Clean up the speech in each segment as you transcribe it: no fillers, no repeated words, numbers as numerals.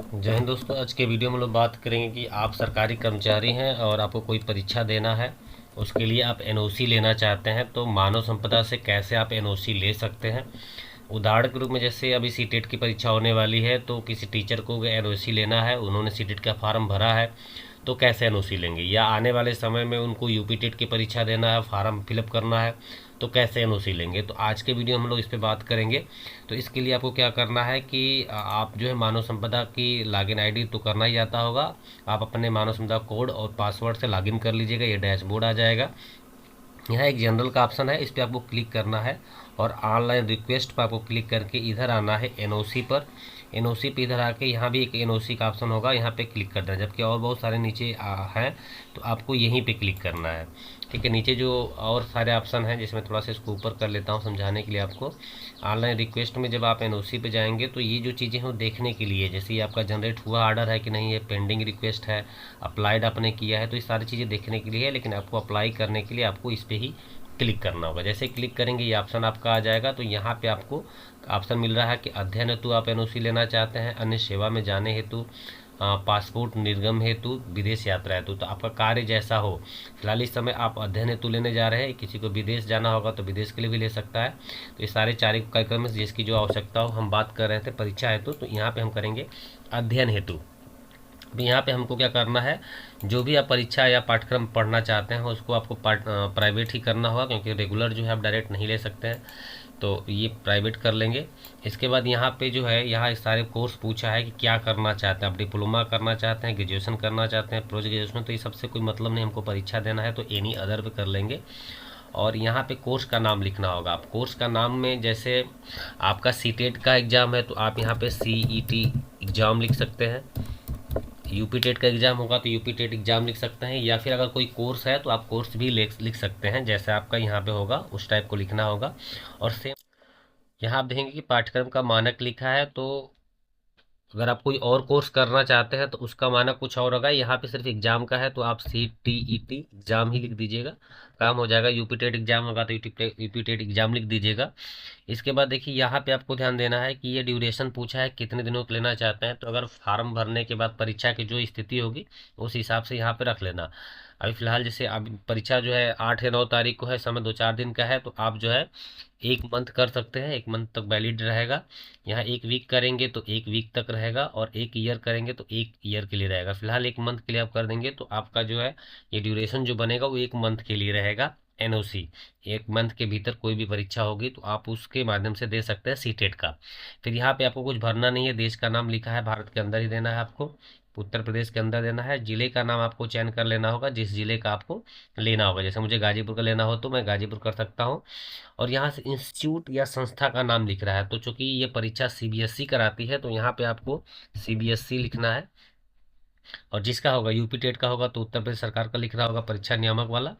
जय हिंद दोस्तों। आज के वीडियो में लोग बात करेंगे कि आप सरकारी कर्मचारी हैं और आपको कोई परीक्षा देना है, उसके लिए आप एनओसी लेना चाहते हैं तो मानव संपदा से कैसे आप एनओसी ले सकते हैं। उदाहरण के रूप में जैसे अभी सीटेट की परीक्षा होने वाली है तो किसी टीचर को एनओसी लेना है, उन्होंने सीटेट का फॉर्म भरा है तो कैसे एनओसी लेंगे, या आने वाले समय में उनको यूपी टेट की परीक्षा देना है, फॉर्म फिलअप करना है तो कैसे एनओसी लेंगे। तो आज के वीडियो में हम लोग इस पे बात करेंगे। तो इसके लिए आपको क्या करना है कि आप जो है मानव संपदा की लॉगिन आईडी तो करना ही आता होगा। आप अपने मानव संपदा कोड और पासवर्ड से लॉगिन कर लीजिएगा, ये डैशबोर्ड आ जाएगा। यहाँ एक जनरल का ऑप्शन है, इस पर आपको क्लिक करना है और ऑनलाइन रिक्वेस्ट पर आपको क्लिक करके इधर आना है एनओसी पर। एनओसी पे इधर आके यहाँ भी एक एनओसी का ऑप्शन होगा, यहाँ पे क्लिक करना है, जबकि और बहुत सारे नीचे हैं तो आपको यहीं पे क्लिक करना है। ठीक है, नीचे जो और सारे ऑप्शन हैं जिसमें थोड़ा सा इसको ऊपर कर लेता हूँ समझाने के लिए आपको। ऑनलाइन रिक्वेस्ट में जब आप एनओसी पे जाएंगे तो ये जो चीज़ें हैं वो देखने के लिए, जैसे ये आपका जनरेट हुआ ऑर्डर है कि नहीं है, पेंडिंग रिक्वेस्ट है, अप्लाइड आपने किया है, तो ये सारी चीज़ें देखने के लिए है। लेकिन आपको अप्लाई करने के लिए आपको इस पर ही क्लिक करना होगा। जैसे क्लिक करेंगे ये ऑप्शन आपका आ जाएगा। तो यहाँ पे आपको ऑप्शन मिल रहा है कि अध्ययन हेतु आप एनओसी लेना चाहते हैं, अन्य सेवा में जाने हेतु, पासपोर्ट निर्गम हेतु, विदेश यात्रा हेतु। तो आपका कार्य जैसा हो, फिलहाल इस समय आप अध्ययन हेतु लेने जा रहे हैं, किसी को विदेश जाना होगा तो विदेश के लिए भी ले सकता है। तो ये सारे चार कार्यक्रम में जिसकी जो आवश्यकता हो, हम बात कर रहे थे परीक्षा हेतु, तो यहाँ पे हम करेंगे अध्ययन हेतु। अब यहाँ पे हमको क्या करना है, जो भी आप परीक्षा या पाठ्यक्रम पढ़ना चाहते हैं उसको आपको प्राइवेट ही करना होगा, क्योंकि रेगुलर जो है आप डायरेक्ट नहीं ले सकते हैं, तो ये प्राइवेट कर लेंगे। इसके बाद यहाँ पे जो है, यहाँ सारे कोर्स पूछा है कि क्या करना चाहते हैं, आप डिप्लोमा करना चाहते हैं, ग्रेजुएशन करना चाहते हैं, पोस्ट ग्रेजुएशन, तो ये सबसे कोई मतलब नहीं, हमको परीक्षा देना है तो एनी अदर पे कर लेंगे। और यहाँ पे कोर्स का नाम लिखना होगा। आप कोर्स का नाम में जैसे आपका सीटेट का एग्ज़ाम है तो आप यहाँ पे सीईटी एग्ज़ाम लिख सकते हैं, यूपी टेट का एग्ज़ाम होगा तो यूपी टेट एग्ज़ाम लिख सकते हैं, या फिर अगर कोई कोर्स है तो आप कोर्स भी लिख सकते हैं, जैसे आपका यहाँ पे होगा उस टाइप को लिखना होगा। और सेम यहाँ आप देखेंगे कि पाठ्यक्रम का मानक लिखा है, तो अगर आप कोई और कोर्स करना चाहते हैं तो उसका मानक कुछ और होगा। यहाँ पे सिर्फ एग्जाम का है तो आप CTET एग्जाम ही लिख दीजिएगा, काम हो जाएगा। यूपी टेट एग्जाम होगा तो यूपी टेट एग्जाम लिख दीजिएगा। इसके बाद देखिए यहाँ पे आपको ध्यान देना है कि ये ड्यूरेशन पूछा है कितने दिनों का लेना चाहते हैं, तो अगर फार्म भरने के बाद परीक्षा की जो स्थिति होगी उस हिसाब से यहाँ पे रख लेना। अभी फिलहाल जैसे अब परीक्षा जो है 8 या 9 तारीख को है, समय 2-4 दिन का है, तो आप जो है 1 मंथ कर सकते हैं, 1 मंथ तक वैलिड रहेगा। यहाँ 1 वीक करेंगे तो 1 वीक तक रहेगा, और 1 ईयर करेंगे तो 1 ईयर के लिए रहेगा। फिलहाल 1 मंथ के लिए आप कर देंगे तो आपका जो है ये ड्यूरेशन जो बनेगा वो 1 मंथ के लिए रहेगा एनओसी। 1 मंथ के भीतर कोई भी परीक्षा होगी तो आप उसके माध्यम से दे सकते हैं सीटेट का। फिर यहाँ पे आपको कुछ भरना नहीं है, देश का नाम लिखा है, भारत के अंदर ही देना है आपको, उत्तर प्रदेश के अंदर देना है। जिले का नाम आपको चयन कर लेना होगा, जिस जिले का आपको लेना होगा, जैसे मुझे गाजीपुर का लेना हो तो मैं गाजीपुर कर सकता हूँ। और यहाँ से इंस्टीट्यूट या संस्था का नाम लिख रहा है, तो चूंकि ये परीक्षा सीबीएसई कराती है तो यहाँ पे आपको सीबीएसई लिखना है। और जिसका होगा यूपी टेट का होगा तो उत्तर प्रदेश सरकार का लिख रहा होगा, परीक्षा नियामक वाला।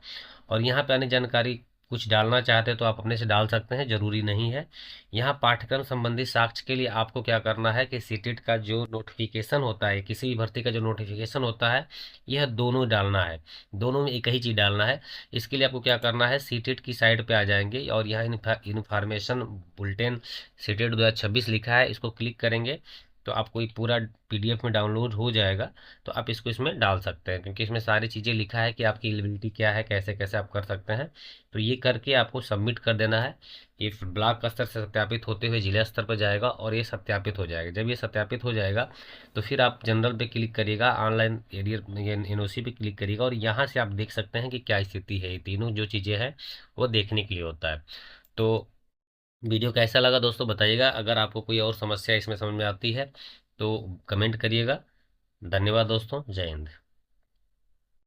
और यहाँ पे अन्य जानकारी कुछ डालना चाहते हैं तो आप अपने से डाल सकते हैं, जरूरी नहीं है। यहाँ पाठ्यक्रम संबंधी साक्ष्य के लिए आपको क्या करना है कि सीटेट का जो नोटिफिकेशन होता है, किसी भी भर्ती का जो नोटिफिकेशन होता है, यह दोनों डालना है, दोनों में एक ही चीज़ डालना है। इसके लिए आपको क्या करना है, सीटेट की साइट पे आ जाएंगे और यहाँ इन्फॉर्मेशन बुलेटिन सीटेट 2026 लिखा है, इसको क्लिक करेंगे तो आपको ये पूरा पीडीएफ में डाउनलोड हो जाएगा। तो आप इसको इसमें डाल सकते हैं, क्योंकि इसमें सारी चीज़ें लिखा है कि आपकी एलिजिबिलिटी क्या है, कैसे कैसे आप कर सकते हैं। तो ये करके आपको सबमिट कर देना है। ये ब्लॉक स्तर से सत्यापित होते हुए जिला स्तर पर जाएगा और ये सत्यापित हो जाएगा। जब ये सत्यापित हो जाएगा तो फिर आप जनरल पे क्लिक करिएगा, ऑनलाइन एरियर एनओसी पे क्लिक करिएगा, और यहाँ से आप देख सकते हैं कि क्या स्थिति है। ये तीनों जो चीज़ें हैं वो देखने के लिए होता है। तो वीडियो कैसा लगा दोस्तों बताइएगा। अगर आपको कोई और समस्या इसमें समझ में आती है तो कमेंट करिएगा। धन्यवाद दोस्तों, जय हिंद।